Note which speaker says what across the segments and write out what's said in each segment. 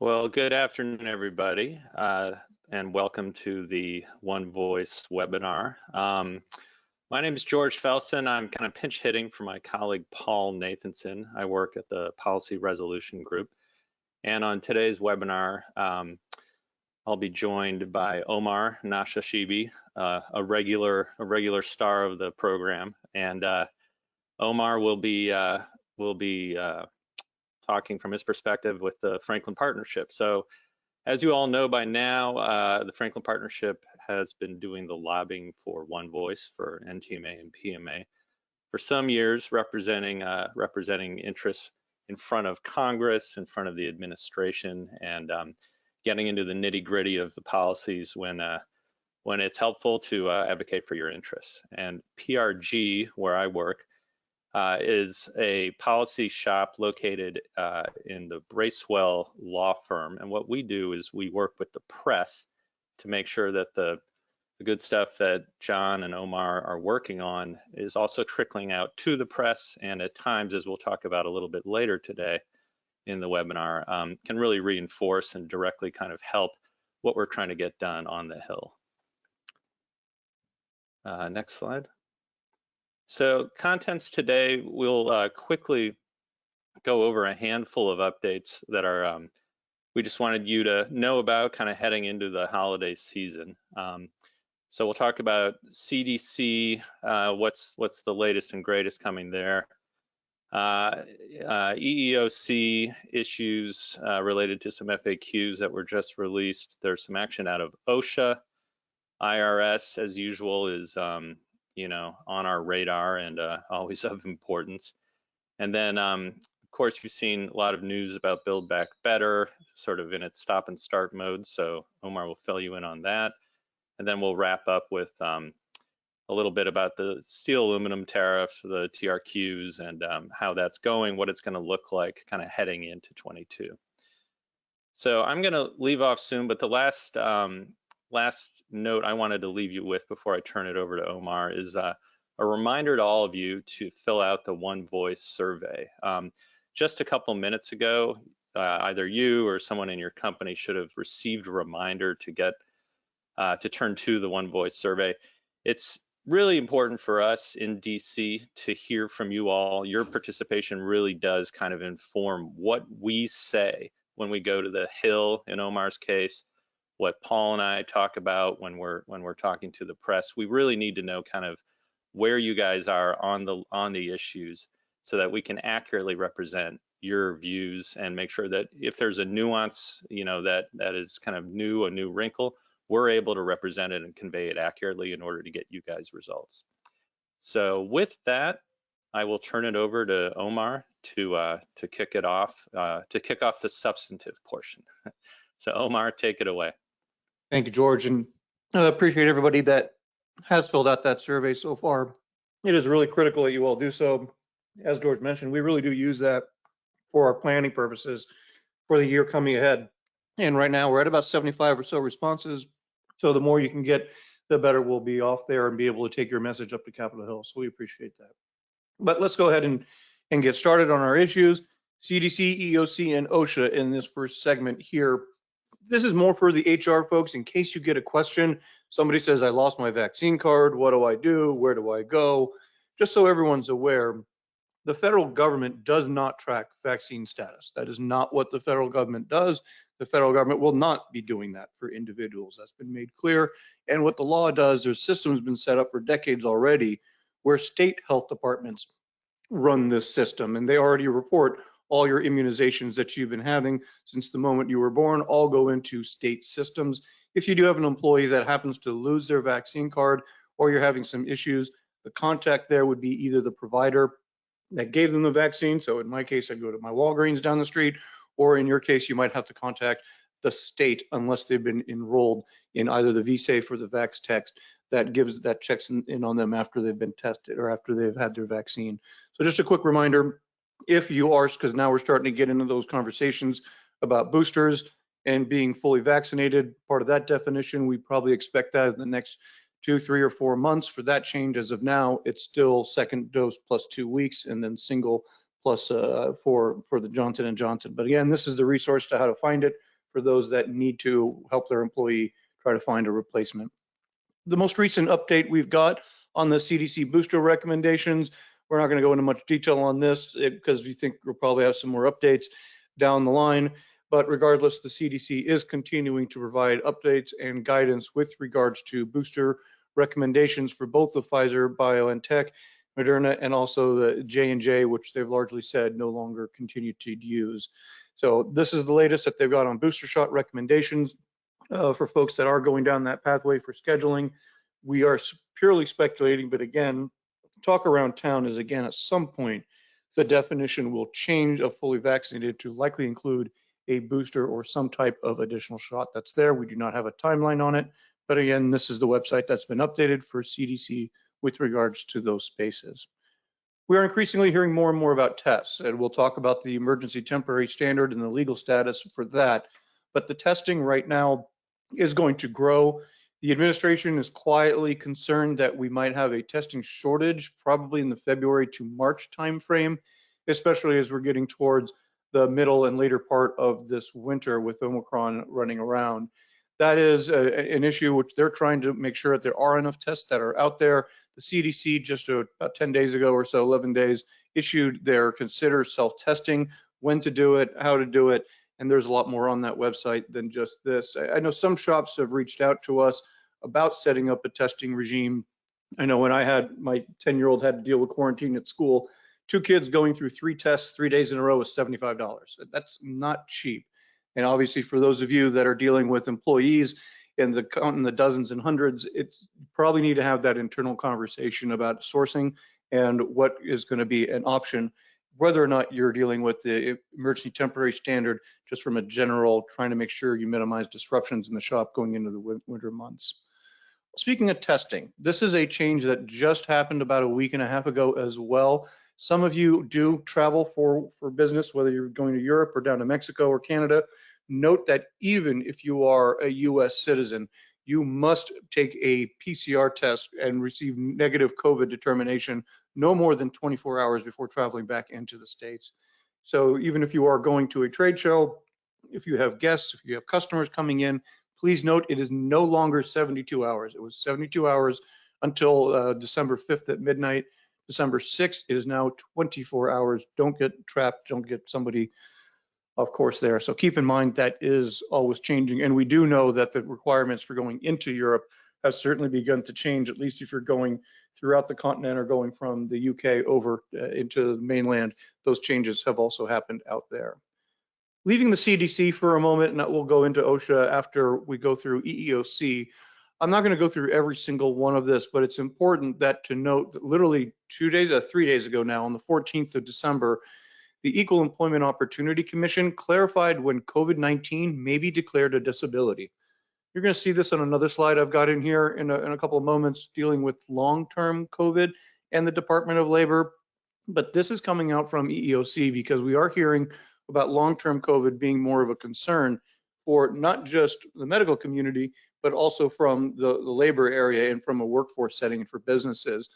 Speaker 1: Well, good afternoon, everybody, and welcome to the One Voice webinar. My name is George Felsen. I'm kind of pinch hitting for my colleague Paul Nathanson. I work at the Policy Resolution Group. And on today's webinar, I'll be joined by Omar Nashashibi, a regular star of the program. And Omar will be talking from his perspective with the Franklin Partnership. So as you all know by now, the Franklin Partnership has been doing the lobbying for One Voice for NTMA and PMA for some years, representing interests in front of Congress, in front of the administration, and getting into the nitty-gritty of the policies when it's helpful to advocate for your interests. And PRG, where I work, is a policy shop located in the Bracewell law firm. And what we do is we work with the press to make sure that the good stuff that John and Omar are working on is also trickling out to the press, and at times, as we'll talk about a little bit later today in the webinar, can really reinforce and directly kind of help what we're trying to get done on the Hill. Next slide. So contents today, we'll quickly go over a handful of updates that are we just wanted you to know about kind of heading into the holiday season. So we'll talk about CDC, what's the latest and greatest coming there. EEOC issues related to some FAQs that were just released. There's some action out of OSHA. IRS, as usual, is on our radar and always of importance. And then, of course, you've seen a lot of news about Build Back Better, sort of in its stop and start mode. So Omar will fill you in on that. And then we'll wrap up with a little bit about the steel aluminum tariffs, the TRQs, and how that's going, what it's going to look like kind of heading into 22. So I'm going to leave off soon, but the last note I wanted to leave you with before I turn it over to Omar is a reminder to all of you to fill out the One Voice survey. Just a couple minutes ago, either you or someone in your company should have received a reminder to get to turn to the One Voice survey. It's really important for us in DC to hear from you all. Your participation really does kind of inform what we say when we go to the Hill, in Omar's case, what Paul and I talk about when we're talking to the press. We really need to know kind of where you guys are on the issues so that we can accurately represent your views and make sure that if there's a nuance, that is kind of new, a new wrinkle, we're able to represent it and convey it accurately in order to get you guys results. So with that, I will turn it over to Omar to kick it off, to kick off the substantive portion. So Omar, take it away.
Speaker 2: Thank you, George, and appreciate everybody that has filled out that survey so far. It is really critical that you all do so. As George mentioned, we really do use that for our planning purposes for the year coming ahead. And right now we're at about 75 or so responses. So the more you can get, the better we'll be off there and be able to take your message up to Capitol Hill. So we appreciate that. But let's go ahead and get started on our issues. CDC, EEOC, and OSHA in this first segment here. This is more for the HR folks in case you get a question. Somebody says, I lost my vaccine card. What do I do? Where do I go? Just so everyone's aware, the federal government does not track vaccine status. That is not what the federal government does. The federal government will not be doing that for individuals. That's been made clear. And what the law does, there's systems been set up for decades already where state health departments run this system, and they already report all your immunizations that you've been having since the moment you were born, all go into state systems. If you do have an employee that happens to lose their vaccine card or you're having some issues, the contact there would be either the provider that gave them the vaccine. So in my case, I go to my Walgreens down the street, or in your case, you might have to contact the state unless they've been enrolled in either the VSafe or the VaxText that checks in on them after they've been tested or after they've had their vaccine. So just a quick reminder, if you are, because now we're starting to get into those conversations about boosters and being fully vaccinated, part of that definition, we probably expect that in the next 2, 3, or 4 months. For that change, as of now, it's still second dose plus 2 weeks and then single plus for the Johnson & Johnson. But again, this is the resource to how to find it. for those that need to help their employee try to find a replacement. The most recent update we've got on the CDC booster recommendations, we're not going to go into much detail on this because we think we'll probably have some more updates down the line. But regardless, the CDC is continuing to provide updates and guidance with regards to booster recommendations for both the Pfizer, BioNTech, Moderna, and also the J&J, which they've largely said no longer continue to use. So this is the latest that they've got on booster shot recommendations for folks that are going down that pathway for scheduling. We are purely speculating, but again, talk around town is again, at some point, the definition will change of fully vaccinated to likely include a booster or some type of additional shot that's there. We do not have a timeline on it, but again, this is the website that's been updated for CDC with regards to those spaces. We are increasingly hearing more and more about tests, and we'll talk about the emergency temporary standard and the legal status for that. But the testing right now is going to grow. The administration is quietly concerned that we might have a testing shortage probably in the February to March timeframe, especially as we're getting towards the middle and later part of this winter with Omicron running around. That is an issue which they're trying to make sure that there are enough tests that are out there. The CDC just about 10 days ago or so, 11 days, issued their consider self-testing, when to do it, how to do it, and there's a lot more on that website than just this. I know some shops have reached out to us about setting up a testing regime. I know when I had my 10-year-old had to deal with quarantine at school, 2 kids going through 3 tests 3 days in a row was $75. That's not cheap. And obviously for those of you that are dealing with employees in the dozens and hundreds, it's probably need to have that internal conversation about sourcing and what is going to be an option, whether or not you're dealing with the emergency temporary standard, just from a general trying to make sure you minimize disruptions in the shop going into the winter months. Speaking of testing, this is a change that just happened about a week and a half ago as well. Some of you do travel for business, whether you're going to Europe or down to Mexico or Canada. Note that even if you are a US citizen, you must take a PCR test and receive negative COVID determination no more than 24 hours before traveling back into the States. So even if you are going to a trade show, if you have guests, if you have customers coming in, please note it is no longer 72 hours. It was 72 hours until December 5th at midnight. December 6th, it is now 24 hours. Don't get trapped, don't get somebody, of course, there. So keep in mind that is always changing. And we do know that the requirements for going into Europe have certainly begun to change, at least if you're going throughout the continent or going from the UK over into the mainland. Those changes have also happened out there. Leaving the CDC for a moment, and we'll go into OSHA after we go through EEOC. I'm not going to go through every single one of this, but it's important that to note that literally 3 days ago now, on the 14th of December, the Equal Employment Opportunity Commission clarified when COVID-19 may be declared a disability. You're going to see this on another slide I've got in here in a couple of moments dealing with long-term COVID and the Department of Labor. But this is coming out from EEOC because we are hearing about long-term COVID being more of a concern for not just the medical community, but also from the labor area and from a workforce setting for businesses.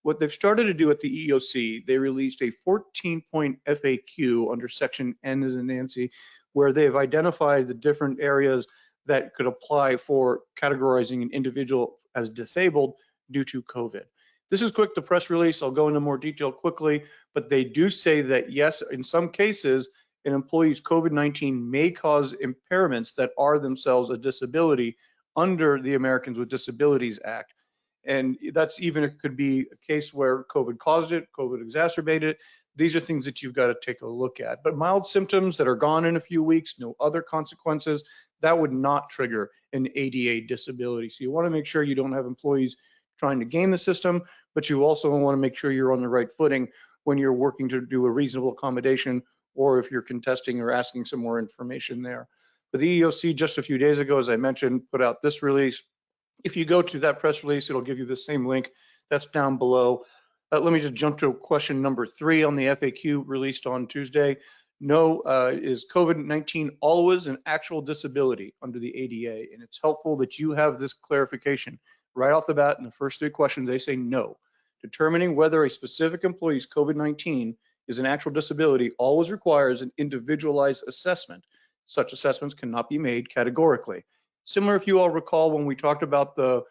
Speaker 2: What they've started to do at the EEOC, they released a 14-point FAQ under section N as in Nancy, where they've identified the different areas that could apply for categorizing an individual as disabled due to COVID. This is quick, the press release. I'll go into more detail quickly, but they do say that yes, in some cases, an employee's COVID-19 may cause impairments that are themselves a disability under the Americans with Disabilities Act. And that's even, it could be a case where COVID caused it, COVID exacerbated it. These are things that you've got to take a look at. But mild symptoms that are gone in a few weeks, no other consequences, that would not trigger an ADA disability. So you want to make sure you don't have employees trying to game the system, but you also want to make sure you're on the right footing when you're working to do a reasonable accommodation, or if you're contesting or asking some more information there. But the EEOC just a few days ago, as I mentioned, put out this release. If you go to that press release, it'll give you the same link that's down below. Let me just jump to question number 3 on the FAQ released on Tuesday. No, is COVID-19 always an actual disability under the ADA? And it's helpful that you have this clarification right off the bat in the first 3 questions. They say no. Determining whether a specific employee's COVID-19 is an actual disability always requires an individualized assessment. Such assessments cannot be made categorically. Similar, if you all recall, when we talked about the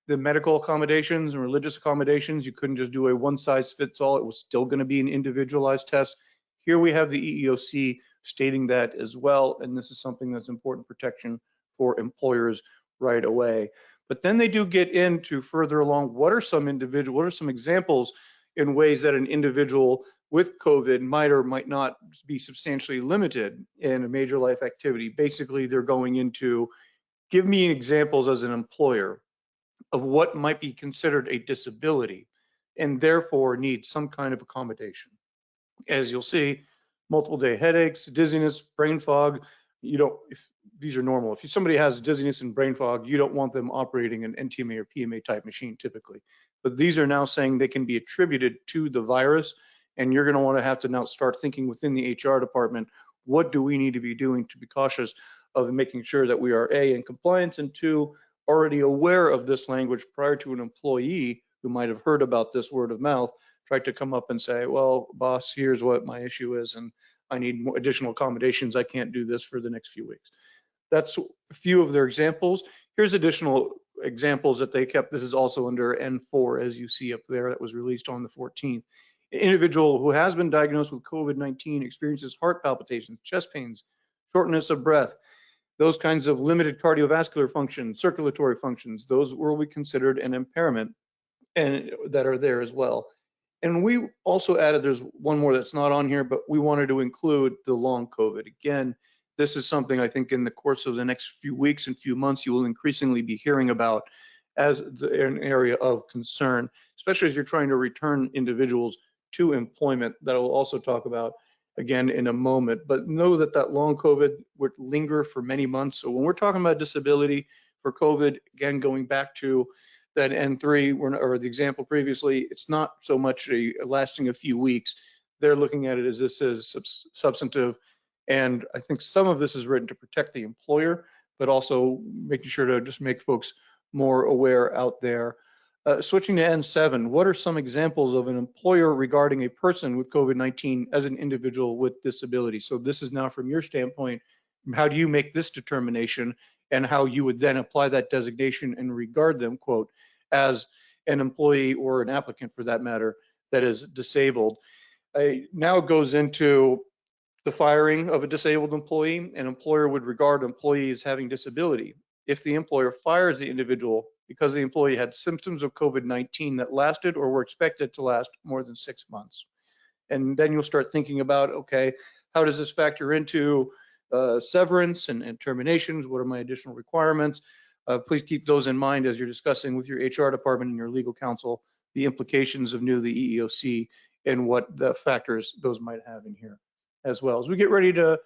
Speaker 2: medical accommodations and religious accommodations, you couldn't just do a one size fits all. It was still going to be an individualized test. Here we have the EEOC stating that as well, and this is something that's important protection for employers right away. But then they do get into further along, what are some examples in ways that an individual with COVID might or might not be substantially limited in a major life activity. Basically, they're going into, give me examples as an employer of what might be considered a disability and therefore need some kind of accommodation. As you'll see, multiple day headaches, dizziness, brain fog. If these are normal, if somebody has dizziness and brain fog, you don't want them operating an NTMA or PMA type machine typically. But these are now saying they can be attributed to the virus, and you're going to have to now start thinking within the HR department, what do we need to be doing to be cautious of making sure that we are A, in compliance, and two, already aware of this language prior to an employee who might have heard about this word of mouth, tried to come up and say, well, boss, here's what my issue is, and I need more additional accommodations. I can't do this for the next few weeks. That's a few of their examples. Here's additional examples that they kept. This is also under N4, as you see up there, that was released on the 14th. An individual who has been diagnosed with COVID-19 experiences heart palpitations, chest pains, shortness of breath, those kinds of limited cardiovascular function, circulatory functions, those will be considered an impairment and that are there as well. And we also added, there's one more that's not on here, but we wanted to include the long COVID. Again, this is something I think in the course of the next few weeks and few months, you will increasingly be hearing about as an area of concern, especially as you're trying to return individuals to employment, that we'll also talk about again in a moment. But know that that long COVID would linger for many months. So when we're talking about disability for COVID, again, going back to that N3 or the example previously, it's not so much lasting a few weeks. They're looking at it as this is substantive. And I think some of this is written to protect the employer, but also making sure to just make folks more aware out there. Switching to N7, what are some examples of an employer regarding a person with COVID-19 as an individual with disability? So this is now from your standpoint, how do you make this determination and how you would then apply that designation and regard them, quote, as an employee or an applicant for that matter that is disabled. Now it goes into the firing of a disabled employee. An employer would regard an employee as having disability. If the employer fires the individual because the employee had symptoms of COVID-19 that lasted or were expected to last more than 6 months. And then you'll start thinking about, okay, how does this factor into severance and terminations? What are my additional requirements? Please keep those in mind as you're discussing with your HR department and your legal counsel the implications of the EEOC and what the factors those might have in here as well. As we get ready to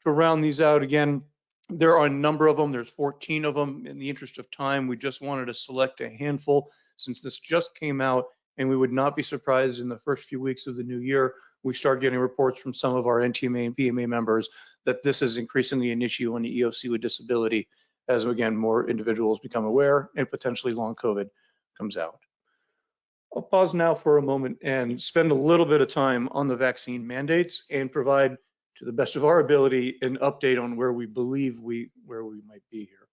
Speaker 2: round these out, again, there are a number of them. There's 14 of them. In the interest of time, we just wanted to select a handful since this just came out, and we would not be surprised in the first few weeks of the new year we start getting reports from some of our NTMA and PMA members that this is increasingly an issue on the EEOC with disability as, again, more individuals become aware and potentially long COVID comes out. I'll pause now for a moment and spend a little bit of time on the vaccine mandates and provide, to the best of our ability, an update on where we believe where we might be here.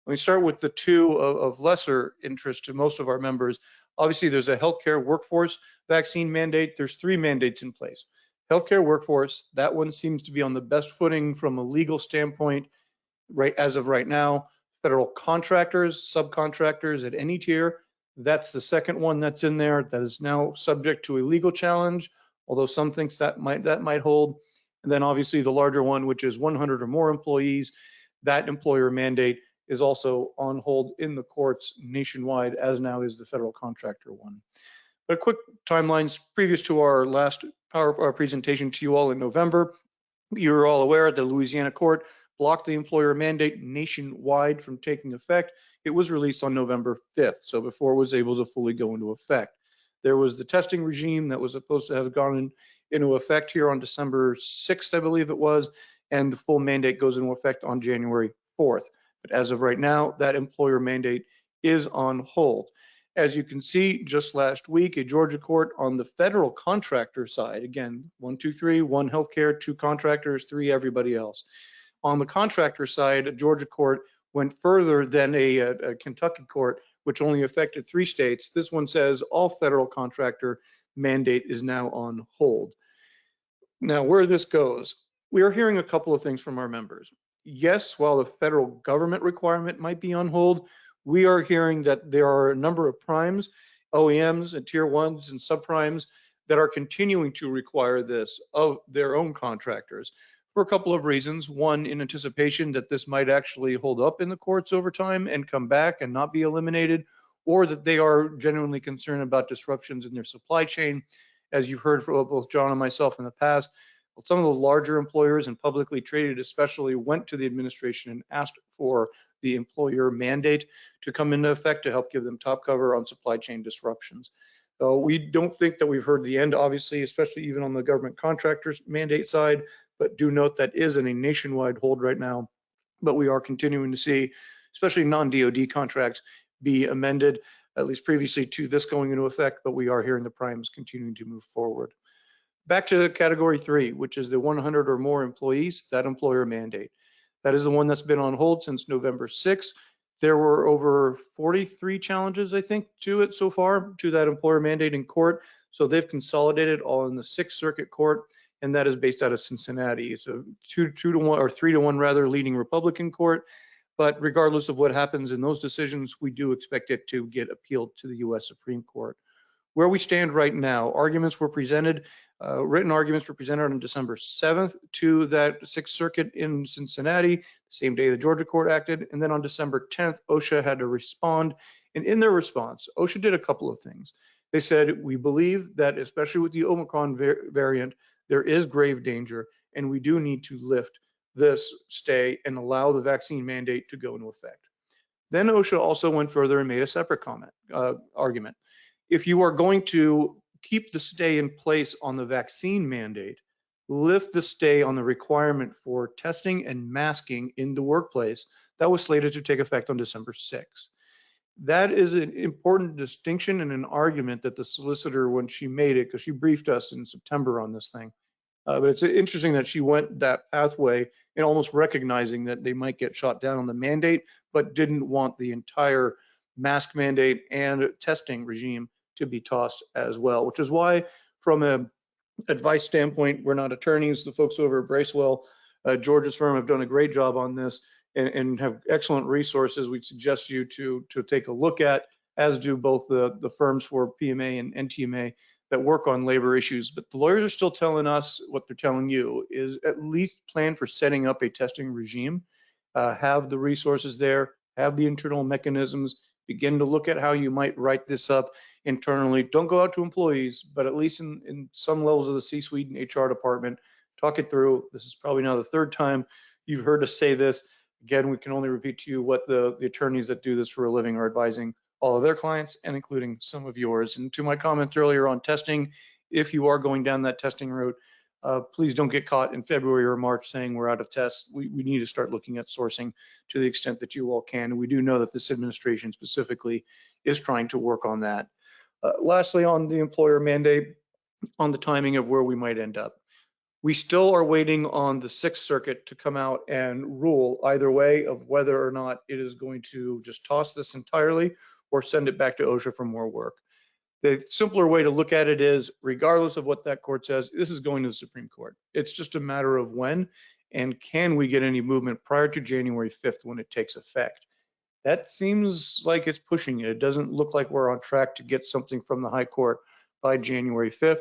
Speaker 2: Let me start with the two of lesser interest to most of our members. Obviously, there's a healthcare workforce vaccine mandate. There's 3 mandates in place. Healthcare workforce, that one seems to be on the best footing from a legal standpoint right as of right now. Federal contractors, subcontractors at any tier, that's the second one that's in there that is now subject to a legal challenge, although some thinks that might hold. And then obviously the larger one, which is 100 or more employees, that employer mandate is also on hold in the courts nationwide, as now is the federal contractor one. But quick timelines previous to our last PowerPoint presentation to you all in November. You're all aware the Louisiana court blocked the employer mandate nationwide from taking effect. It was released on November 5th, so before it was able to fully go into effect. There was the testing regime that was supposed to have gone into effect here on December 6th, I believe it was, and the full mandate goes into effect on January 4th. But as of right now, that employer mandate is on hold. As you can see, just last week, a Georgia court on the federal contractor side, again, 1, 2, 3, 1 healthcare, 2 contractors, 3 everybody else, On the contractor side, a Georgia court went further than a Kentucky court, which only affected 3 states. This one says all federal contractor mandate is now on hold. Now, where this goes, we are hearing a couple of things from our members. Yes, while the federal government requirement might be on hold, we are hearing that there are a number of primes, OEMs and tier ones and subprimes that are continuing to require this of their own contractors for a couple of reasons. One, in anticipation that this might actually hold up in the courts over time and come back and not be eliminated, or that they are genuinely concerned about disruptions in their supply chain. As you've heard from both John and myself in the past, some of the larger employers and publicly traded especially went to the administration and asked for the employer mandate to come into effect to help give them top cover on supply chain disruptions. We don't think that we've heard the end, obviously, especially even on the government contractors mandate side, but do note that is in a nationwide hold right now. But we are continuing to see, especially non-DoD contracts, be amended, at least previously to this going into effect, but we are hearing the primes continuing to move forward. Back to category 3, which is the 100 or more employees, that employer mandate. That is the one that's been on hold since November 6th. There were over 43 challenges, I think, to it so far, to that employer mandate in court. So they've consolidated all in the 6th Circuit Court, and that is based out of Cincinnati. It's a 2-to-1 or 3-to-1 rather leading Republican court. But regardless of what happens in those decisions, we do expect it to get appealed to the U.S. Supreme Court. Where we stand right now, arguments were presented, written arguments were presented on December 7th to that 6th Circuit in Cincinnati, the same day the Georgia court acted. And then on December 10th, OSHA had to respond. And in their response, OSHA did a couple of things. They said, we believe that especially with the Omicron variant, there is grave danger, and we do need to lift this stay and allow the vaccine mandate to go into effect. Then OSHA also went further and made a separate argument. If you are going to keep the stay in place on the vaccine mandate, lift the stay on the requirement for testing and masking in the workplace that was slated to take effect on December 6th. That is an important distinction and an argument that the solicitor, when she made it, because she briefed us in September on this thing, but it's interesting that she went that pathway and almost recognizing that they might get shot down on the mandate, but didn't want the entire mask mandate and testing regime to be tossed as well, which is why from an advice standpoint, we're not attorneys. The folks over at Bracewell, George's firm, have done a great job on this and have excellent resources we'd suggest you to take a look at, as do both the firms for PMA and NTMA that work on labor issues. But the lawyers are still telling us what they're telling you is at least plan for setting up a testing regime, have the resources there, have the internal mechanisms, begin to look at how you might write this up internally. Don't go out to employees, but at least in some levels of the C-suite and HR department, talk it through. This is probably now the 3rd time you've heard us say this. Again, we can only repeat to you what the attorneys that do this for a living are advising all of their clients, and including some of yours. And to my comments earlier on testing, if you are going down that testing route, please don't get caught in February or March saying we're out of tests. We need to start looking at sourcing to the extent that you all can. And we do know that this administration specifically is trying to work on that. Lastly, on the employer mandate, on the timing of where we might end up. We still are waiting on the 6th Circuit to come out and rule either way of whether or not it is going to just toss this entirely or send it back to OSHA for more work. The simpler way to look at it is, regardless of what that court says, this is going to the Supreme Court. It's just a matter of when and can we get any movement prior to January 5th when it takes effect. That seems like it's pushing it. It doesn't look like we're on track to get something from the High Court by January 5th.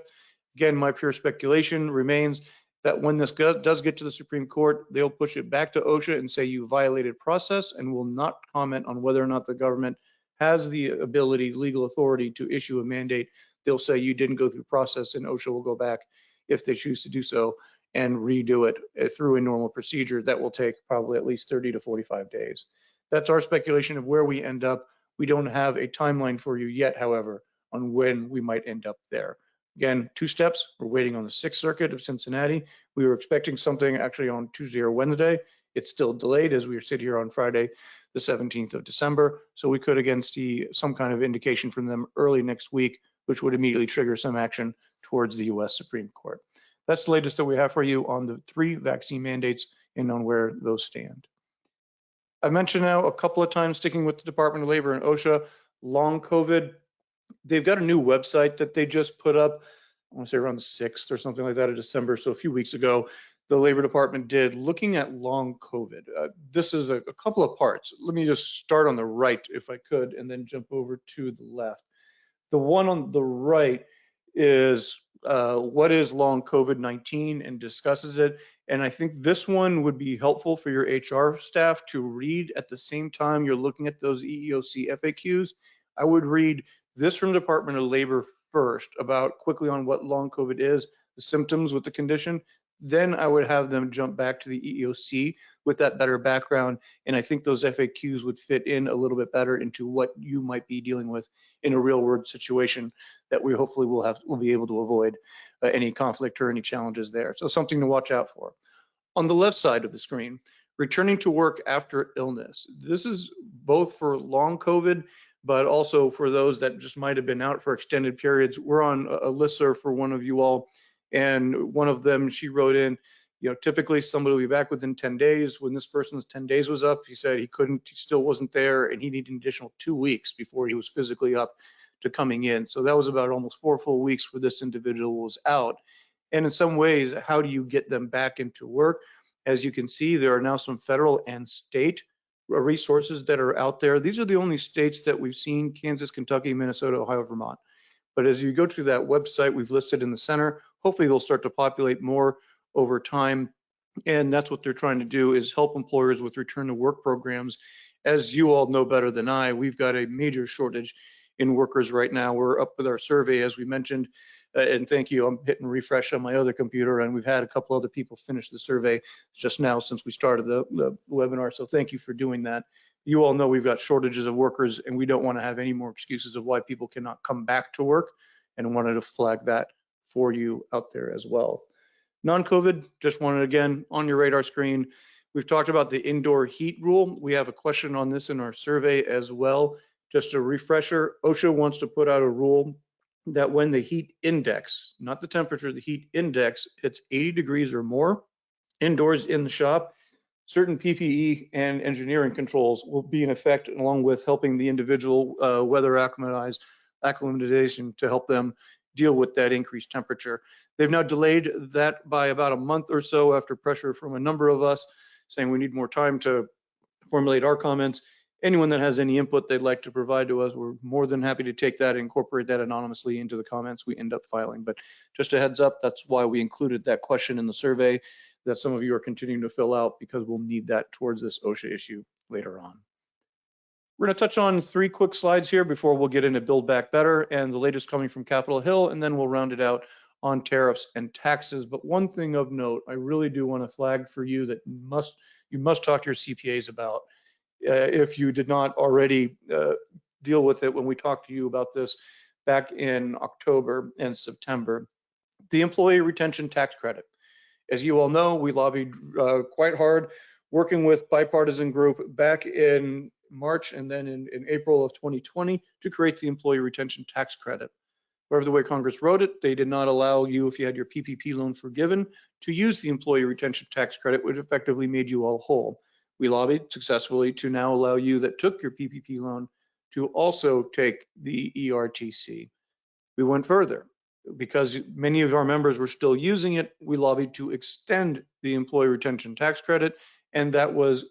Speaker 2: Again, my pure speculation remains that when this does get to the Supreme Court, they'll push it back to OSHA and say you violated process and will not comment on whether or not the government has the ability, legal authority to issue a mandate. They'll say you didn't go through process, and OSHA will go back if they choose to do so and redo it through a normal procedure that will take probably at least 30 to 45 days. That's our speculation of where we end up. We don't have a timeline for you yet, however, on when we might end up there. Again, 2 steps. We're waiting on the 6th Circuit of Cincinnati. We were expecting something actually on Tuesday or Wednesday. It's still delayed as we sit here on Friday, the 17th of December. So we could again see some kind of indication from them early next week, which would immediately trigger some action towards the U.S. Supreme Court. That's the latest that we have for you on the 3 vaccine mandates and on where those stand. I mentioned now a couple of times, sticking with the Department of Labor and OSHA, long COVID. They've got a new website that they just put up, I want to say around the 6th or something like that of December. So a few weeks ago, the Labor Department did looking at long COVID. This is a couple of parts. Let me just start on the right if I could, and then jump over to the left. The one on the right is what is long COVID-19 and discusses it. And I think this one would be helpful for your HR staff to read at the same time you're looking at those EEOC FAQs. I would read this from the Department of Labor first about quickly on what long COVID is, the symptoms with the condition. Then I would have them jump back to the EEOC with that better background. And I think those FAQs would fit in a little bit better into what you might be dealing with in a real world situation that we hopefully will be able to avoid any conflict or any challenges there. So something to watch out for. On the left side of the screen, returning to work after illness. This is both for long COVID, but also for those that just might have been out for extended periods. We're on a listserv for one of you all, and one of them, she wrote in, typically somebody will be back within 10 days. When this person's 10 days was up, he said he still wasn't there, and he needed an additional 2 weeks before he was physically up to coming in. So that was about almost 4 full weeks where this individual was out. And in some ways, how do you get them back into work? As you can see, there are now some federal and state resources that are out there. These are the only states that we've seen: Kansas, Kentucky, Minnesota, Ohio, Vermont. But as you go to that website we've listed in the center, hopefully they'll start to populate more over time. And that's what they're trying to do, is help employers with return to work programs. As you all know better than I, we've got a major shortage in workers right now. We're up with our survey, as we mentioned, and thank you. I'm hitting refresh on my other computer, and we've had a couple other people finish the survey just now since we started the webinar. So thank you for doing that. You all know we've got shortages of workers, and we don't want to have any more excuses of why people cannot come back to work, and wanted to flag that for you out there as well. Non-COVID, just wanted, again, on your radar screen, we've talked about the indoor heat rule. We have a question on this in our survey as well. Just a refresher, OSHA wants to put out a rule that when the heat index, not the temperature, the heat index hits 80 degrees or more indoors in the shop, certain PPE and engineering controls will be in effect, along with helping the individual weather acclimatization to help them deal with that increased temperature. They've now delayed that by about a month or so after pressure from a number of us saying we need more time to formulate our comments. Anyone that has any input they'd like to provide to us, we're more than happy to take that and incorporate that anonymously into the comments we end up filing. But just a heads up, that's why we included that question in the survey that some of you are continuing to fill out, because we'll need that towards this OSHA issue later on. We're going to touch on 3 quick slides here before we'll get into Build Back Better and the latest coming from Capitol Hill, and then we'll round it out on tariffs and taxes. But one thing of note, I really do want to flag for you that you must talk to your CPAs about. If you did not already deal with it when we talked to you about this back in October and September, the employee retention tax credit. As you all know, we lobbied quite hard, working with bipartisan group back in March and then in April of 2020 to create the employee retention tax credit. However, the way Congress wrote it, they did not allow you, if you had your PPP loan forgiven, to use the employee retention tax credit, which effectively made you all whole. We lobbied successfully to now allow you that took your PPP loan to also take the ERTC. We went further. Because many of our members were still using it, we lobbied to extend the employee retention tax credit, and that was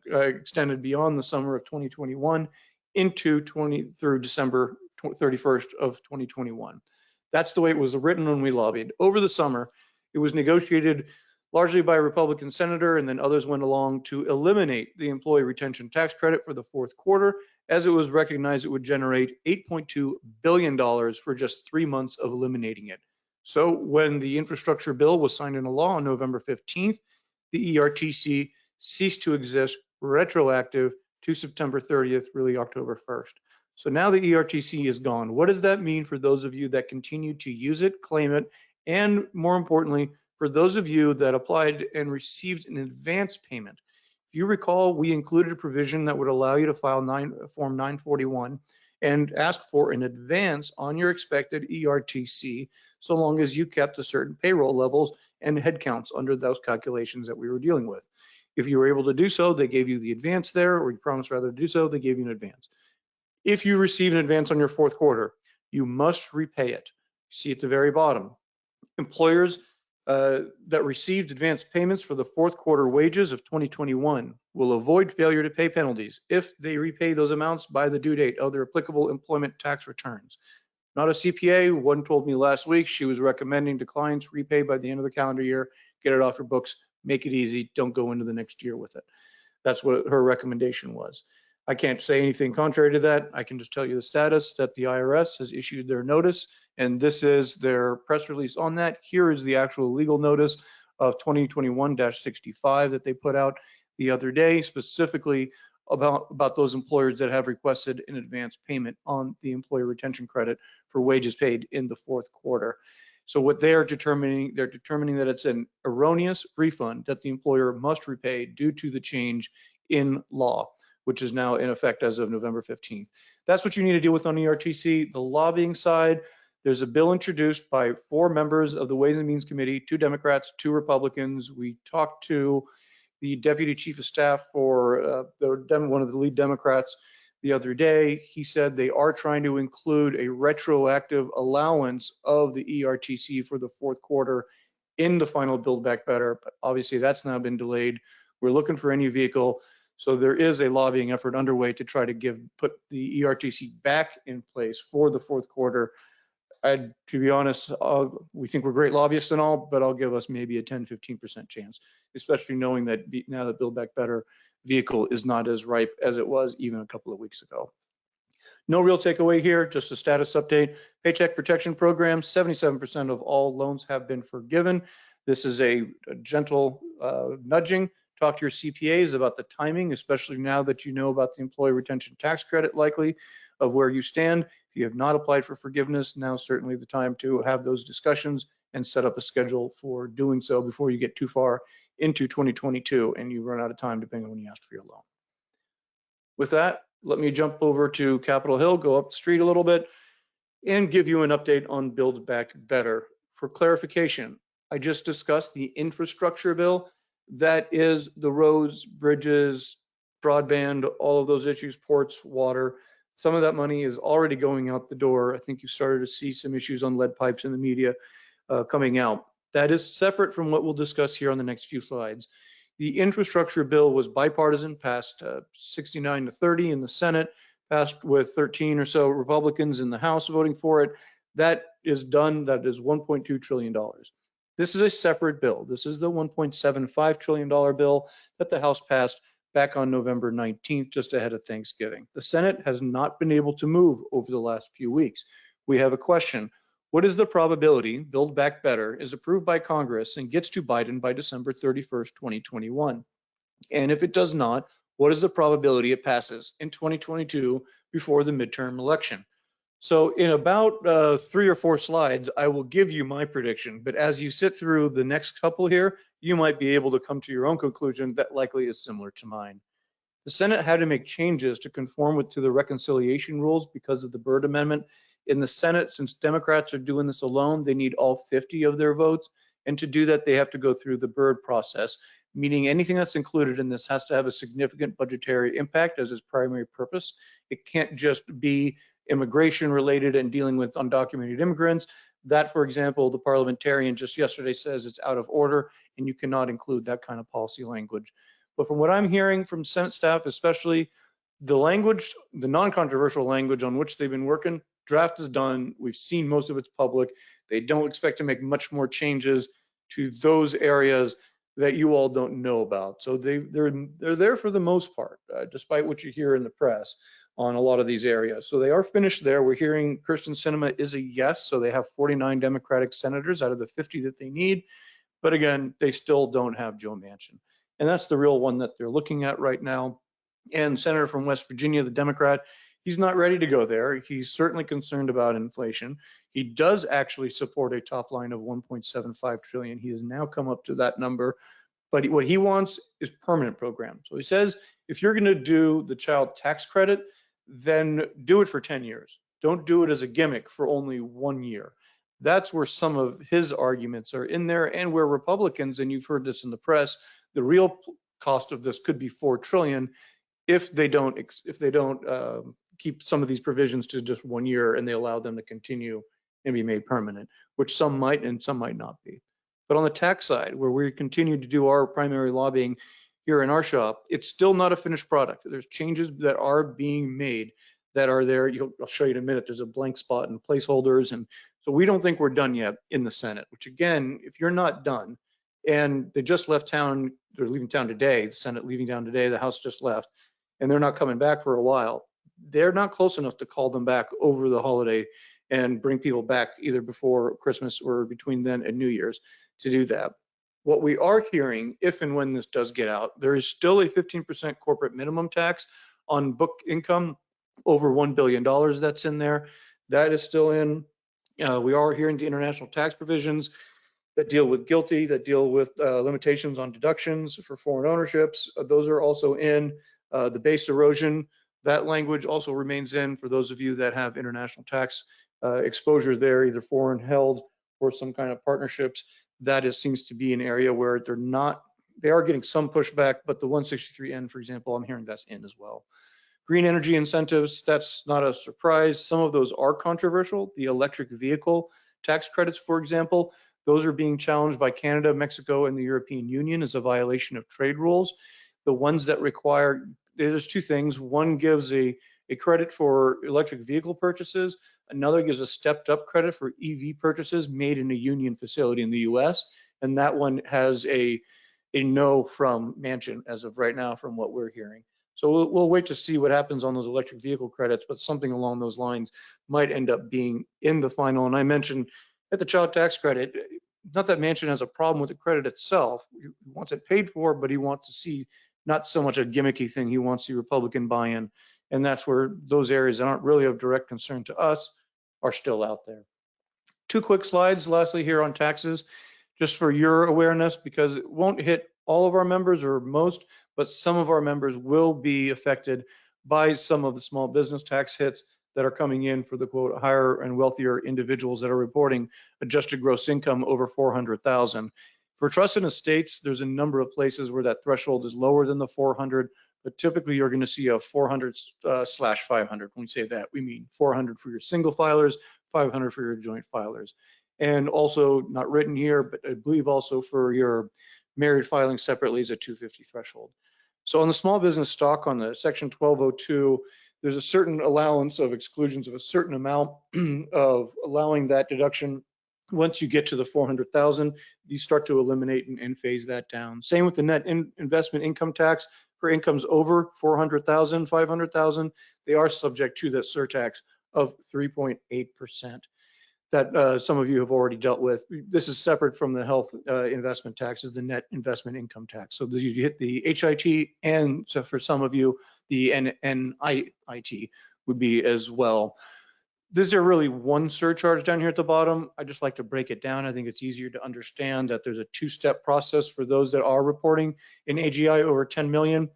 Speaker 2: extended beyond the summer of 2021 through December 31st of 2021. That's the way it was written when we lobbied. Over the summer, it was negotiated largely by a Republican senator, and then others went along to eliminate the employee retention tax credit for the 4th quarter, as it was recognized it would generate $8.2 billion for just 3 months of eliminating it. So when the infrastructure bill was signed into law on November 15th, the ERTC ceased to exist, retroactive to September 30th, really October 1st. So now the ERTC is gone. What does that mean for those of you that continue to use it, claim it, and more importantly, for those of you that applied and received an advance payment? If you recall, we included a provision that would allow you to file Form 941 and ask for an advance on your expected ERTC, so long as you kept the certain payroll levels and headcounts under those calculations that we were dealing with. If you were able to do so, they gave you the advance there, or you promised rather to do so, they gave you an advance. If you receive an advance on your fourth quarter, you must repay it. See at the very bottom. Employers that received advance payments for the fourth quarter wages of 2021 will avoid failure to pay penalties if they repay those amounts by the due date of their applicable employment tax returns. Not a CPA. One told me last week she was recommending to clients repay by the end of the calendar year, get it off your books, make it easy, don't go into the next year with it. That's what her recommendation was. I can't say anything contrary to that. I can just tell you the status that the IRS has issued their notice, and this is their press release on that. Here is the actual legal notice of 2021-65 that they put out the other day, specifically about those employers that have requested an advance payment on the employee retention credit for wages paid in the fourth quarter. So what they're determining that it's an erroneous refund that the employer must repay due to the change in law, which is now in effect as of November 15th. That's what you need to deal with on ERTC. The lobbying side, there's a bill introduced by 4 members of the Ways and Means Committee, 2 Democrats, 2 Republicans. We talked to the Deputy Chief of Staff for one of the lead Democrats the other day. He said they are trying to include a retroactive allowance of the ERTC for the fourth quarter in the final Build Back Better, but obviously that's now been delayed. We're looking for any vehicle. So there is a lobbying effort underway to try to put the ERTC back in place for the fourth quarter. To be honest, we think we're great lobbyists and all, but I'll give us maybe a 10-15% chance, especially knowing that now that Build Back Better vehicle is not as ripe as it was even a couple of weeks ago. No real takeaway here, just a status update. Paycheck Protection Program, 77% of all loans have been forgiven. This is a gentle nudging. Talk to your CPAs about the timing, especially now that you know about the employee retention tax credit likely of where you stand. If you have not applied for forgiveness, now certainly the time to have those discussions and set up a schedule for doing so before you get too far into 2022 and you run out of time depending on when you ask for your loan. With that, let me jump over to Capitol Hill, go up the street a little bit, and give you an update on Build Back Better. For clarification, I just discussed the infrastructure bill. That is the roads, bridges, broadband, all of those issues, ports, water. Some of that money is already going out the door. I think you started to see some issues on lead pipes in the media coming out. That is separate from what we'll discuss here on the next few slides. The infrastructure bill was bipartisan, passed 69-30 in the Senate, passed with 13 or so Republicans in the House voting for it. That is done. That is $1.2 trillion. This is a separate bill. This is the $1.75 trillion bill that the House passed back on November 19th, just ahead of Thanksgiving. The Senate has not been able to move over the last few weeks. We have a question. What is the probability Build Back Better is approved by Congress and gets to Biden by December 31st, 2021? And if it does not, what is the probability it passes in 2022 before the midterm election? So in about 3 or 4 slides, I will give you my prediction, but as you sit through the next couple here, you might be able to come to your own conclusion that likely is similar to mine. The Senate had to make changes to conform to the reconciliation rules because of the Byrd Amendment. In the Senate, since Democrats are doing this alone, they need all 50 of their votes. And to do that, they have to go through the Byrd process, meaning anything that's included in this has to have a significant budgetary impact as its primary purpose. It can't just be immigration related and dealing with undocumented immigrants. That, for example, the parliamentarian just yesterday says it's out of order and you cannot include that kind of policy language. But from what I'm hearing from Senate staff, especially the language, the non-controversial language on which they've been working, draft is done. We've seen most of it's public. They don't expect to make much more changes to those areas that you all don't know about. So they're there for the most part, despite what you hear in the press on a lot of these areas. So they are finished there. We're hearing Kyrsten Sinema is a yes. So they have 49 Democratic senators out of the 50 that they need. But again, they still don't have Joe Manchin. And that's the real one that they're looking at right now. And Senator from West Virginia, the Democrat, he's not ready to go there. He's certainly concerned about inflation. He does actually support a top line of 1.75 trillion. He has now come up to that number. But what he wants is permanent program. So he says, if you're going to do the child tax credit, then do it for 10 years. Don't do it as a gimmick for only 1 year. That's where some of his arguments are in there, and where Republicans, and you've heard this in the press, the real cost of this could be $4 trillion if they don't keep some of these provisions to just 1 year and they allow them to continue and be made permanent, which some might and some might not be. But on the tax side, where we continue to do our primary lobbying here in our shop, it's still not a finished product. There's changes that are being made that are there. I'll show you in a minute. There's a blank spot and placeholders. And so we don't think we're done yet in the Senate, which again, if you're not done, and they just left town, they're leaving town today, the Senate leaving town today, the House just left, and they're not coming back for a while. They're not close enough to call them back over the holiday and bring people back either before Christmas or between then and New Year's to do that. What we are hearing, if and when this does get out, there is still a 15% corporate minimum tax on book income over $1 billion that's in there. That is still in. We are hearing the international tax provisions that deal with GILTI, that deal with limitations on deductions for foreign ownerships. Those are also in. The base erosion, that language also remains in for those of you that have international tax exposure there, either foreign held or some kind of partnerships. That seems to be an area where they are getting some pushback, but the 163N, for example, I'm hearing that's in as well. Green energy incentives, that's not a surprise. Some of those are controversial. The electric vehicle tax credits, for example, those are being challenged by Canada, Mexico, and the European Union as a violation of trade rules. The ones that require, there's two things. One gives a credit for electric vehicle purchases. Another gives a stepped up credit for EV purchases made in a union facility in the US. And that one has a no from Manchin as of right now, from what we're hearing. So we'll wait to see what happens on those electric vehicle credits, but something along those lines might end up being in the final. And I mentioned at the child tax credit, not that Manchin has a problem with the credit itself. He wants it paid for, but he wants to see not so much a gimmicky thing. He wants the Republican buy-in. And that's where those areas that aren't really of direct concern to us are still out there. Two quick slides lastly here on taxes, just for your awareness, because it won't hit all of our members or most, but some of our members will be affected by some of the small business tax hits that are coming in for the quote higher and wealthier individuals that are reporting adjusted gross income over 400,000. For trust and estates, there's a number of places where that threshold is lower than the 400, but typically you're going to see a 400 slash 500. When we say that, we mean 400 for your single filers, 500 for your joint filers. And also not written here, but I believe also for your married filing separately is a 250 threshold. So on the small business stock on the section 1202, there's a certain allowance of exclusions of a certain amount of allowing that deduction. Once you get to the 400,000, you start to eliminate and phase that down. Same with the net investment income tax for incomes over 400,000, 500,000. They are subject to that surtax of 3.8% that some of you have already dealt with. This is separate from the health investment tax, is the net investment income tax. So you hit the HIT, and so for some of you, the NIT would be as well. This is really one surcharge down here at the bottom. I just like to break it down. I think it's easier to understand that there's a two-step process for those that are reporting in AGI over 10 million,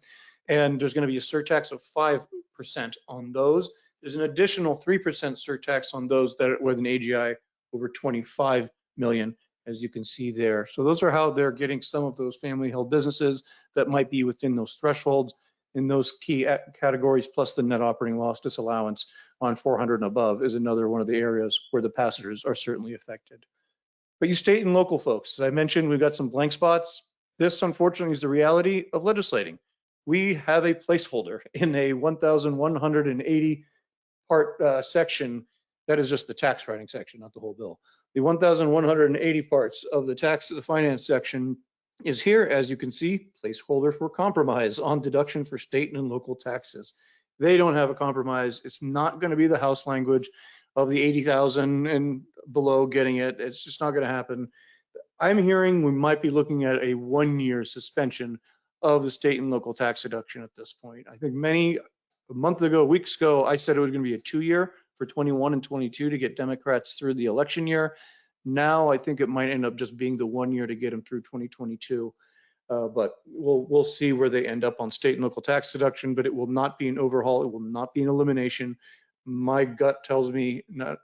Speaker 2: and there's going to be a surtax of 5% on those. There's an additional 3% surtax on those that are with an AGI over 25 million, as you can see there. So those are how they're getting some of those family-held businesses that might be within those thresholds in those key categories, plus the net operating loss disallowance on 400 and above is another one of the areas where the passengers are certainly affected. But you state and local folks, as I mentioned, we've got some blank spots. This, unfortunately, is the reality of legislating. We have a placeholder in a 1,180 part section. That is just the tax writing section, not the whole bill. The 1,180 parts of the finance section is here, as you can see, placeholder for compromise on deduction for state and local taxes. They don't have a compromise. It's not going to be the House language of the 80,000 and below getting it. It's just not going to happen. I'm hearing we might be looking at a 1 year suspension of the state and local tax deduction at this point. I think a month ago, weeks ago, I said it was going to be a 2 year for 21 and 22 to get Democrats through the election year. Now I think it might end up just being the 1 year to get them through 2022. But we'll see where they end up on state and local tax deduction, but it will not be an overhaul. It will not be an elimination. My gut tells me, not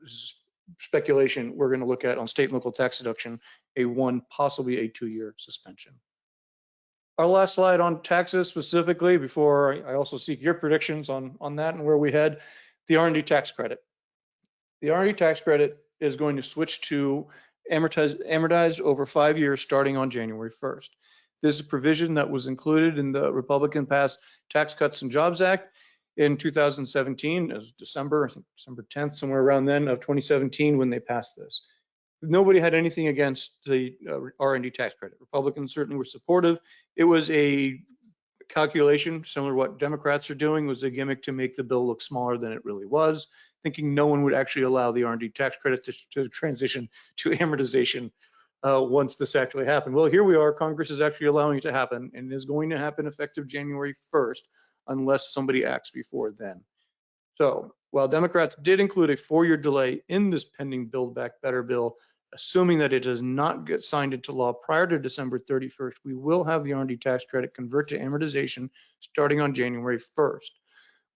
Speaker 2: speculation, we're going to look at on state and local tax deduction, a 1, possibly a 2-year suspension. Our last slide on taxes specifically, before I also seek your predictions on that and where we head, the R&D tax credit. The R&D tax credit is going to switch to amortized over 5 years starting on January 1st. This is a provision that was included in the Republican passed Tax Cuts and Jobs Act in 2017, as December 10th, somewhere around then of 2017 when they passed this. Nobody had anything against the R&D tax credit. Republicans certainly were supportive. It was a calculation similar to what Democrats are doing, was a gimmick to make the bill look smaller than it really was, thinking no one would actually allow the R&D tax credit to transition to amortization once this actually happened. Well, here we are. Congress is actually allowing it to happen, and it is going to happen effective January 1st, unless somebody acts before then. So while Democrats did include a 4-year delay in this pending Build Back Better bill, assuming that it does not get signed into law prior to December 31st, we will have the R&D tax credit convert to amortization starting on January 1st.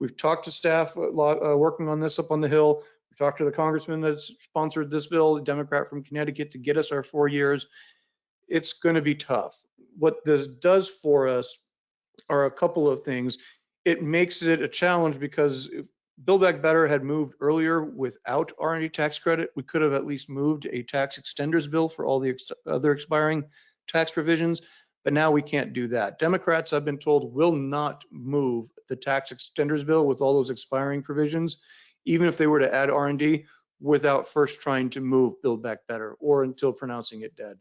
Speaker 2: We've talked to staff working on this up on the Hill. We've talked to the congressman that's sponsored this bill, a Democrat from Connecticut, to get us our 4 years. It's going to be tough. What this does for us are a couple of things. It makes it a challenge because if Build Back Better had moved earlier without R&D tax credit, we could have at least moved a tax extenders bill for all the other expiring tax provisions, but now we can't do that. Democrats, I've been told, will not move the tax extenders bill with all those expiring provisions, even if they were to add R&D, without first trying to move Build Back Better or until pronouncing it dead.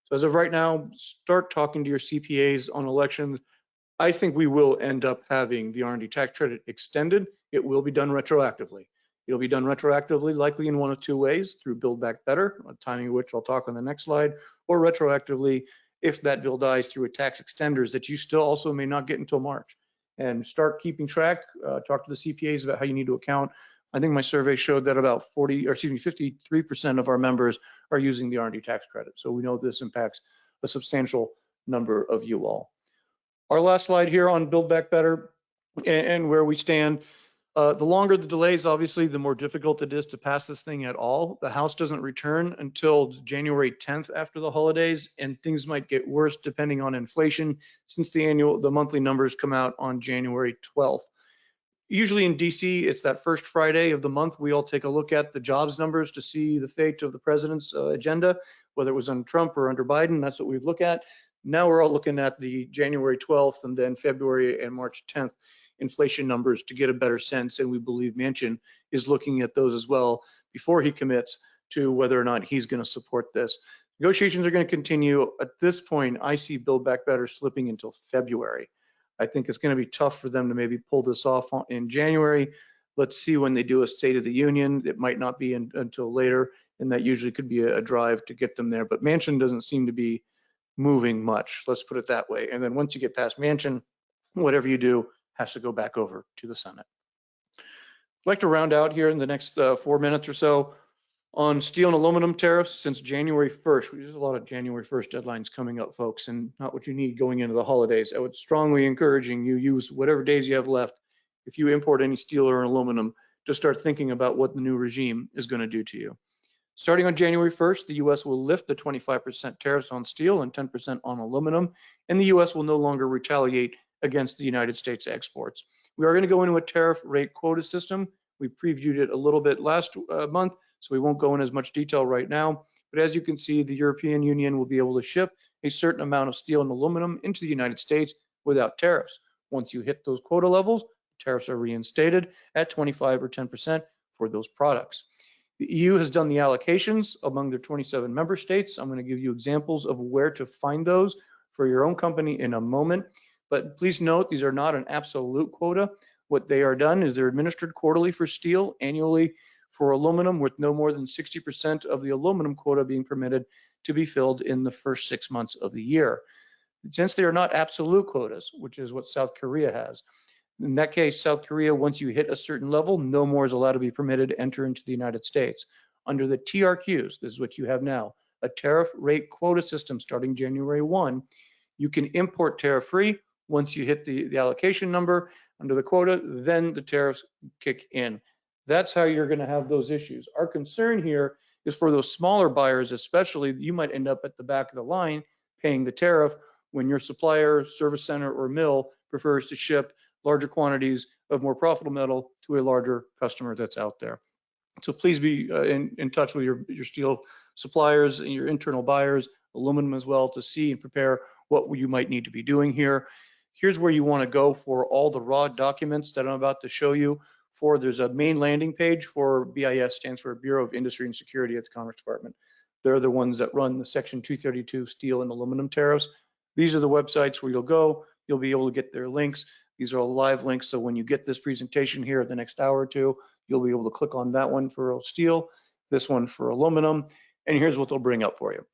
Speaker 2: So as of right now, start talking to your CPAs on elections. I think we will end up having the R&D tax credit extended. It will be done retroactively. It'll be done retroactively, likely in one of 2 ways, through Build Back Better, timing of which I'll talk on the next slide, or retroactively, if that bill dies, through a tax extenders that you still also may not get until March. And start keeping track, talk to the CPAs about how you need to account. I think my survey showed that about 53% of our members are using the R&D tax credit. So we know this impacts a substantial number of you all. Our last slide here on Build Back Better and where we stand. The longer the delays, obviously, the more difficult it is to pass this thing at all. The House doesn't return until January 10th after the holidays, and things might get worse depending on inflation since the monthly numbers come out on January 12th. Usually in DC, it's that first Friday of the month. We all take a look at the jobs numbers to see the fate of the president's agenda, whether it was under Trump or under Biden. That's what we'd look at. Now we're all looking at the January 12th and then February and March 10th inflation numbers to get a better sense. And we believe Manchin is looking at those as well before he commits to whether or not he's going to support this. Negotiations are going to continue. At this point, I see Build Back Better slipping until February. I think it's going to be tough for them to maybe pull this off in January. Let's see when they do a State of the Union. It might not be until later, and that usually could be a drive to get them there. But Manchin doesn't seem to be moving much, let's put it that way. And then once you get past Manchin, whatever you do has to go back over to the Senate. I'd like to round out here in the next 4 minutes or so on steel and aluminum tariffs since January 1st. There's a lot of January 1st deadlines coming up, folks, and not what you need going into the holidays. I would strongly encouraging you use whatever days you have left, if you import any steel or aluminum, to start thinking about what the new regime is going to do to you. Starting on January 1st, the U.S. will lift the 25% tariffs on steel and 10% on aluminum, and the U.S. will no longer retaliate against the United States exports. We are going to go into a tariff rate quota system. We previewed it a little bit last month, so we won't go in as much detail right now. But as you can see, the European Union will be able to ship a certain amount of steel and aluminum into the United States without tariffs. Once you hit those quota levels, tariffs are reinstated at 25 or 10% for those products. The EU has done the allocations among their 27 member states. I'm going to give you examples of where to find those for your own company in a moment. But please note, these are not an absolute quota. What they are done is they're administered quarterly for steel, annually for aluminum, with no more than 60% of the aluminum quota being permitted to be filled in the first 6 months of the year. Since they are not absolute quotas, which is what South Korea has, in that case, South Korea, once you hit a certain level, no more is allowed to be permitted to enter into the United States. Under the TRQs, this is what you have now, a tariff rate quota system starting January 1, You can import tariff-free. Once you hit the allocation number under the quota, then the tariffs kick in. That's how you're going to have those issues. Our concern here is for those smaller buyers, especially, you might end up at the back of the line paying the tariff when your supplier, service center, or mill prefers to ship larger quantities of more profitable metal to a larger customer that's out there. So please be in touch with your steel suppliers and your internal buyers, aluminum as well, to see and prepare what you might need to be doing here. Here's where you want to go for all the raw documents that I'm about to show you. There's a main landing page for BIS, stands for Bureau of Industry and Security at the Commerce Department. They're the ones that run the Section 232 steel and aluminum tariffs. These are the websites where you'll go. You'll be able to get their links. These are all live links, so when you get this presentation here in the next hour or two, you'll be able to click on that one for steel, this one for aluminum, and here's what they'll bring up for you.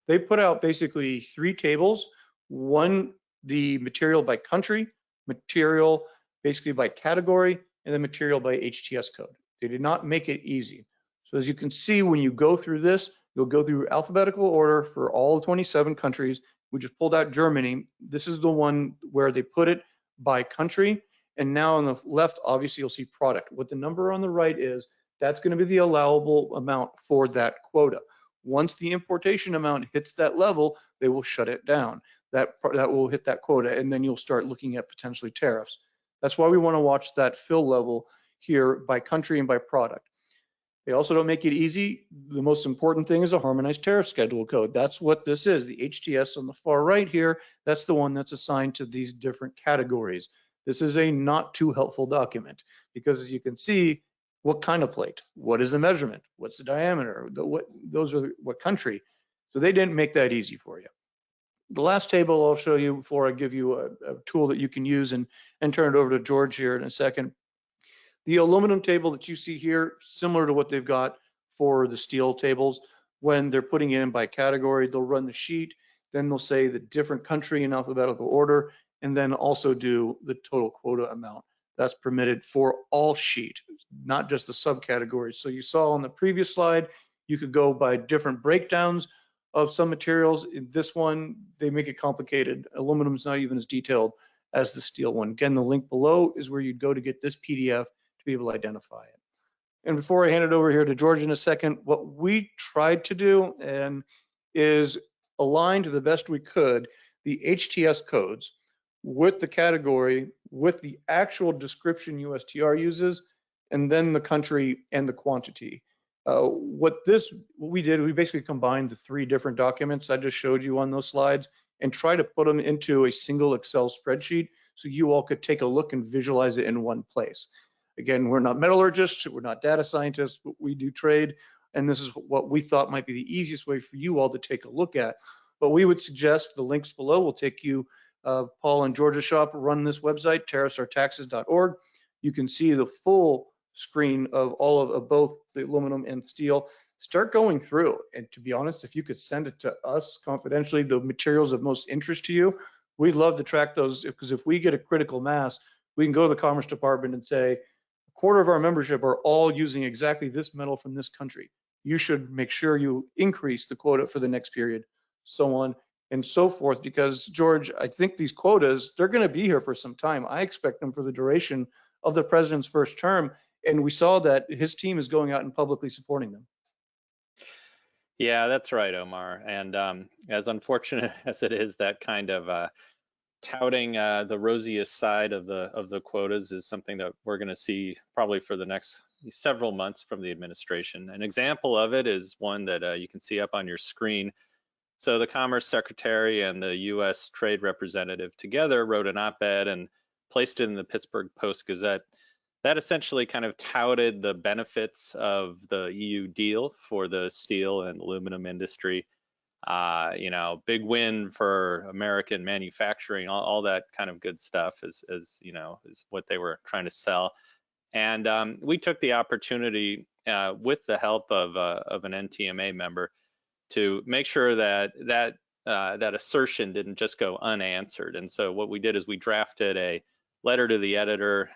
Speaker 2: They put out basically 3 tables. One, the material by country, material basically by category, and then material by HTS code. They did not make it easy. So as you can see, when you go through this, you'll go through alphabetical order for all 27 countries. We just pulled out Germany. This is the one where they put it by country. And now on the left, obviously you'll see product. What the number on the right is, that's going to be the allowable amount for that quota. Once the importation amount hits that level, they will shut it down. That will hit that quota, and then you'll start looking at potentially tariffs. That's why we want to watch that fill level here by country and by product. They also don't make it easy. The most important thing is a harmonized tariff schedule code. That's what this is. The HTS on the far right here, that's the one that's assigned to these different categories. This is a not too helpful document because, as you can see, what kind of plate? What is the measurement? What's the diameter? What country? So they didn't make that easy for you. The last table I'll show you before I give you a tool that you can use and turn it over to George here in a second. The aluminum table that you see here, similar to what they've got for the steel tables. When they're putting it in by category, they'll run the sheet, then they'll say the different country in alphabetical order, and then also do the total quota amount that's permitted for all sheet, not just the subcategories. So you saw on the previous slide, you could go by different breakdowns of some materials. In this one, they make it complicated. Aluminum is not even as detailed as the steel one. Again, the link below is where you'd go to get this PDF to be able to identify it. And before I hand it over here to George in a second, what we tried to do is align to the best we could the HTS codes with the category, with the actual description USTR uses, and then the country and the quantity. What we did, we basically combined the 3 different documents I just showed you on those slides and try to put them into a single Excel spreadsheet so you all could take a look and visualize it in one place. Again, we're not metallurgists, we're not data scientists, but we do trade, and this is what we thought might be the easiest way for you all to take a look at. But we would suggest the links below will take you, Paul and George's shop run this website, tariffsaretaxes.org. You can see the full screen of all of both the aluminum and steel. Start going through, and to be honest, if you could send it to us confidentially, the materials of most interest to you, we'd love to track those, because if we get a critical mass, we can go to the Commerce Department and say, a quarter of our membership are all using exactly this metal from this country. You should make sure you increase the quota for the next period, so on and so forth. Because George, I think these quotas, they're going to be here for some time. I expect them for the duration of the president's first term. And we saw that his team is going out and publicly supporting them.
Speaker 1: Yeah, that's right, Omar. And as unfortunate as it is, that kind of touting the rosiest side of the quotas is something that we're going to see probably for the next several months from the administration. An example of it is one that you can see up on your screen. So the Commerce Secretary and the U.S. Trade Representative together wrote an op-ed and placed it in the Pittsburgh Post-Gazette. That essentially kind of touted the benefits of the EU deal for the steel and aluminum industry. Big win for American manufacturing, all that kind of good stuff is what they were trying to sell. And we took the opportunity with the help of an NTMA member to make sure that assertion didn't just go unanswered. And so what we did is we drafted a letter to the editor,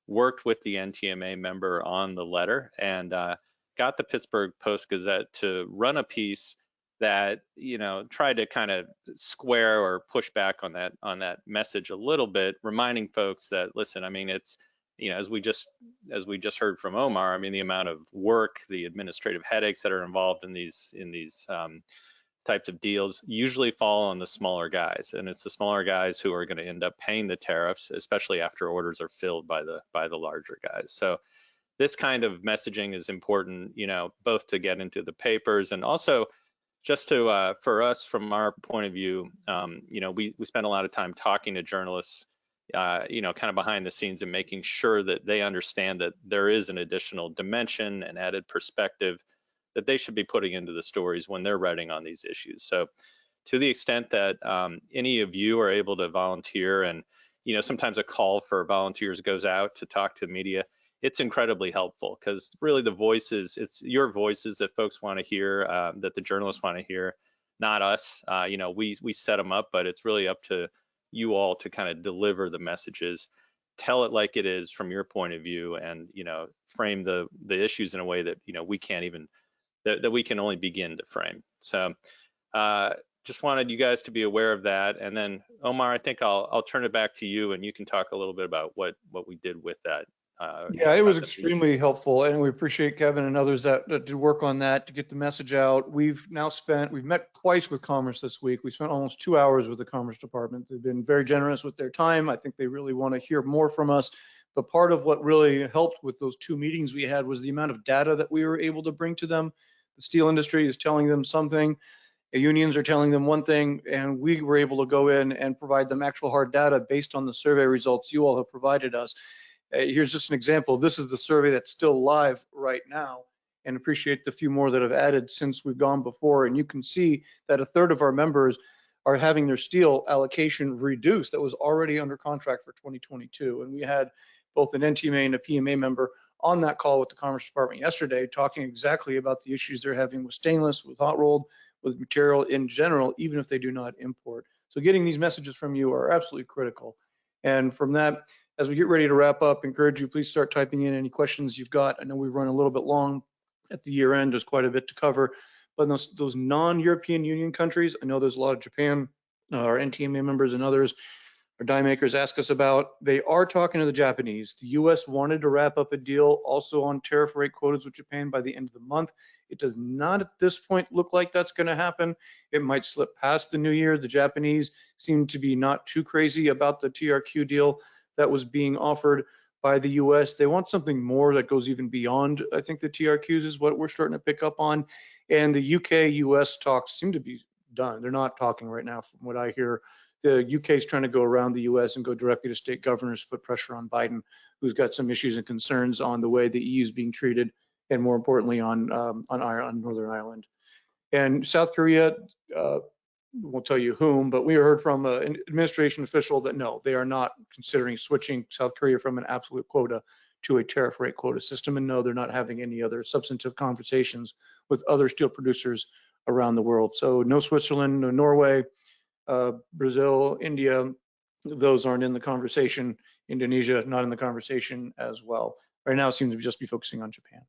Speaker 1: worked with the NTMA member on the letter, and got the Pittsburgh Post-Gazette to run a piece that, you know, tried to kind of square or push back on that message a little bit, reminding folks that, listen, I mean, it's, you know, as we just heard from Omar, I mean, the amount of work, the administrative headaches that are involved in these types of deals usually fall on the smaller guys, and it's the smaller guys who are going to end up paying the tariffs, especially after orders are filled by the larger guys. So this kind of messaging is important, you know, both to get into the papers and also just to, for us, from our point of view, you know, we spend a lot of time talking to journalists, you know, kind of behind the scenes and making sure that they understand that there is an additional dimension and added perspective that they should be putting into the stories when they're writing on these issues. So to the extent that any of you are able to volunteer, and, you know, sometimes a call for volunteers goes out to talk to media, it's incredibly helpful, because really the voices, it's your voices that folks want to hear, that the journalists want to hear, not us. You know, we set them up, but it's really up to you all to kind of deliver the messages, tell it like it is from your point of view, and, you know, frame the issues in a way that, you know, we can't even, that we can only begin to frame. So just wanted you guys to be aware of that. And then Omar, I think I'll turn it back to you, and you can talk a little bit about what we did with that.
Speaker 2: Yeah, it was extremely helpful, and we appreciate Kevin and others that did work on that to get the message out. We've met twice with Commerce this week. We spent almost 2 hours with the Commerce Department. They've been very generous with their time. I think they really want to hear more from us. But part of what really helped with those 2 meetings we had was the amount of data that we were able to bring to them. The steel industry is telling them something, the unions are telling them one thing, and we were able to go in and provide them actual hard data based on the survey results you all have provided us. Here's just an example. This is the survey that's still live right now, and appreciate the few more that have added since we've gone before. And you can see that 1/3 of our members are having their steel allocation reduced that was already under contract for 2022. And we had both an NTMA and a PMA member on that call with the Commerce Department yesterday, talking exactly about the issues they're having with stainless, with hot rolled, with material in general, even if they do not import. So getting these messages from you are absolutely critical. And from that, as we get ready to wrap up, encourage you, please start typing in any questions you've got. I know we run a little bit long at the year end. There's quite a bit to cover, but those non-European Union countries, I know there's a lot of Japan, our NTMA members and others, our die makers ask us about. They are talking to the Japanese. The US wanted to wrap up a deal also on tariff rate quotas with Japan by the end of the month. It does not at this point look like that's going to happen. It might slip past the new year. The Japanese seem to be not too crazy about the TRQ deal that was being offered by the US. They want something more that goes even beyond, I think, the TRQs is what we're starting to pick up on. And the UK-US talks seem to be done. They're not talking right now from what I hear. The UK is trying to go around the US and go directly to state governors to put pressure on Biden, who's got some issues and concerns on the way the EU is being treated, and more importantly on Northern Ireland. And South Korea, won't tell you whom, but we heard from an administration official that no, they are not considering switching South Korea from an absolute quota to a tariff rate quota system. And no, they're not having any other substantive conversations with other steel producers around the world. So no Switzerland, no Norway, Brazil, India, those aren't in the conversation. Indonesia, not in the conversation as well. Right now, it seems to just be focusing on Japan.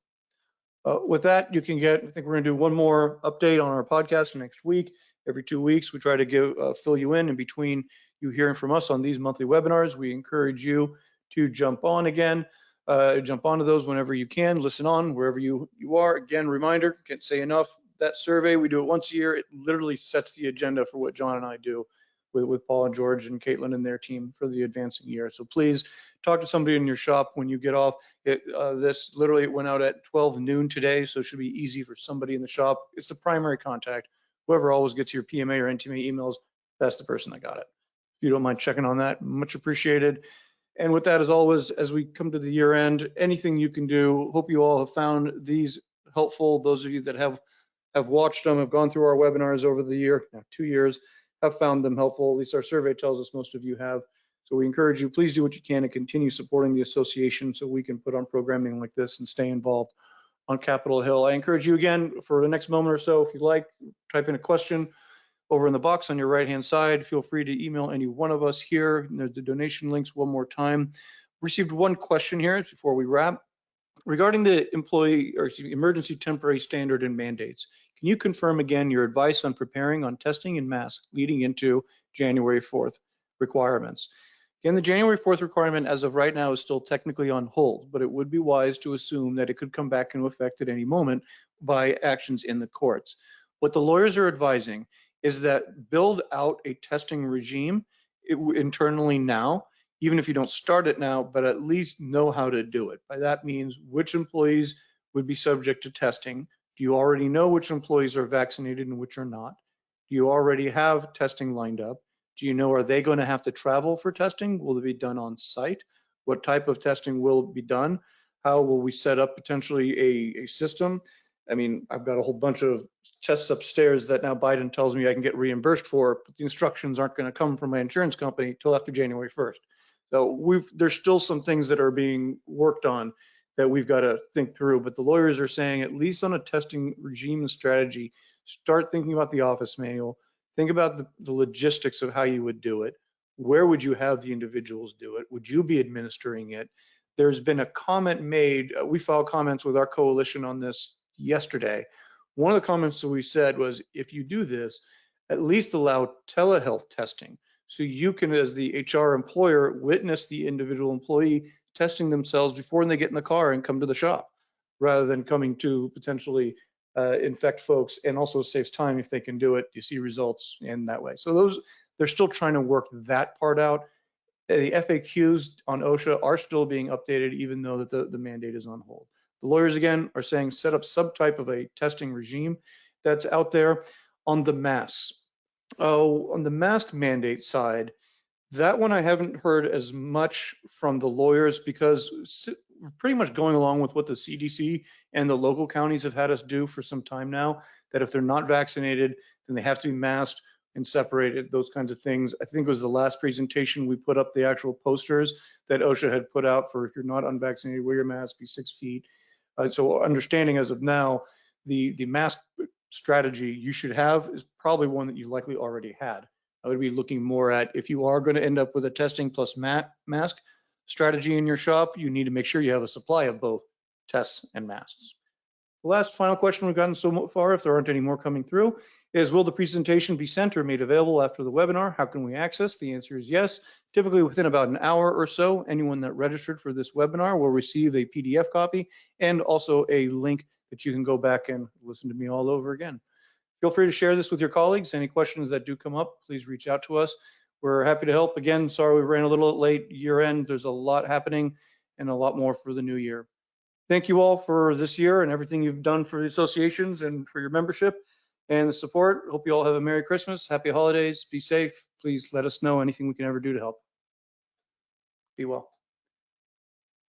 Speaker 2: With that, you can get, I think we're gonna do one more update on our podcast next week. Every 2 weeks, we try to fill you in between you hearing from us on these monthly webinars. We encourage you to jump on again, jump onto those whenever you can, listen on wherever you are. Again, reminder, can't say enough, that survey, we do it once a year. It literally sets the agenda for what John and I do with Paul and George and Caitlin and their team for the advancing year. So please talk to somebody in your shop when you get off. This literally went out at 12 noon today, so it should be easy for somebody in the shop. It's the primary contact. Whoever always gets your PMA or NTMA emails, that's the person that got it. If you don't mind checking on that, much appreciated. And with that, as always, as we come to the year end, anything you can do, hope you all have found these helpful. Those of you that have watched them, have gone through our webinars over the year, 2 years, have found them helpful. At least our survey tells us most of you have. So we encourage you, please do what you can to continue supporting the association so we can put on programming like this and stay involved on Capitol Hill. I encourage you again for the next moment or so, if you'd like, type in a question over in the box on your right-hand side. Feel free to email any one of us here. There's the donation links one more time. Received one question here before we wrap. Regarding the emergency temporary standard and mandates, Can you confirm again your advice on preparing on testing and masks leading into January 4th requirements? Again, the January 4th requirement as of right now is still technically on hold, but it would be wise to assume that it could come back into effect at any moment by actions in the courts. What the lawyers are advising is that build out a testing regime internally now, even if you don't start it now, but at least know how to do it. By that means which employees would be subject to testing. Do you already know which employees are vaccinated and which are not? Do you already have testing lined up? Do you know, are they going to have to travel for testing? Will it be done on site? What type of testing will be done? How will we set up potentially a system? I mean, I've got a whole bunch of tests upstairs that now Biden tells me I can get reimbursed for, but the instructions aren't going to come from my insurance company till after January 1st. So there's still some things that are being worked on that we've got to think through, but the lawyers are saying at least on a testing regime and strategy, start thinking about the office manual, think about the logistics of how you would do it. Where would you have the individuals do it? Would you be administering it? There's been a comment made, we filed comments with our coalition on this yesterday. One of the comments that we said was, if you do this, at least allow telehealth testing. So you can, as the HR employer, witness the individual employee testing themselves before they get in the car and come to the shop, rather than coming to potentially infect folks, and also saves time if they can do it. You see results in that way. So they're still trying to work that part out. The FAQs on OSHA are still being updated, even though that the mandate is on hold. The lawyers, again, are saying set up some type of a testing regime that's out there. On the masks. On the mask mandate side, that one I haven't heard as much from the lawyers, because we're pretty much going along with what the CDC and the local counties have had us do for some time now, that if they're not vaccinated, then they have to be masked and separated, those kinds of things. I think it was the last presentation we put up the actual posters that OSHA had put out for, if you're not unvaccinated, wear your mask, be 6 feet. So understanding as of now, the mask strategy you should have is probably one that you likely already had. I would be looking more at, if you are going to end up with a testing plus mask strategy in your shop, you need to make sure you have a supply of both tests and masks. The last final question we've gotten so far, if there aren't any more coming through, is will the presentation be sent or made available after the webinar? How can we access? The answer is yes. Typically within about an hour or so, anyone that registered for this webinar will receive a PDF copy and also a link that you can go back and listen to me all over again. Feel free to share this with your colleagues. Any questions that do come up, please reach out to us. We're happy to help. Again, sorry we ran a little late year end. There's a lot happening and a lot more for the new year. Thank you all for this year and everything you've done for the associations and for your membership and the support. Hope you all have a Merry Christmas, Happy Holidays, be safe. Please let us know anything we can ever do to help. Be well.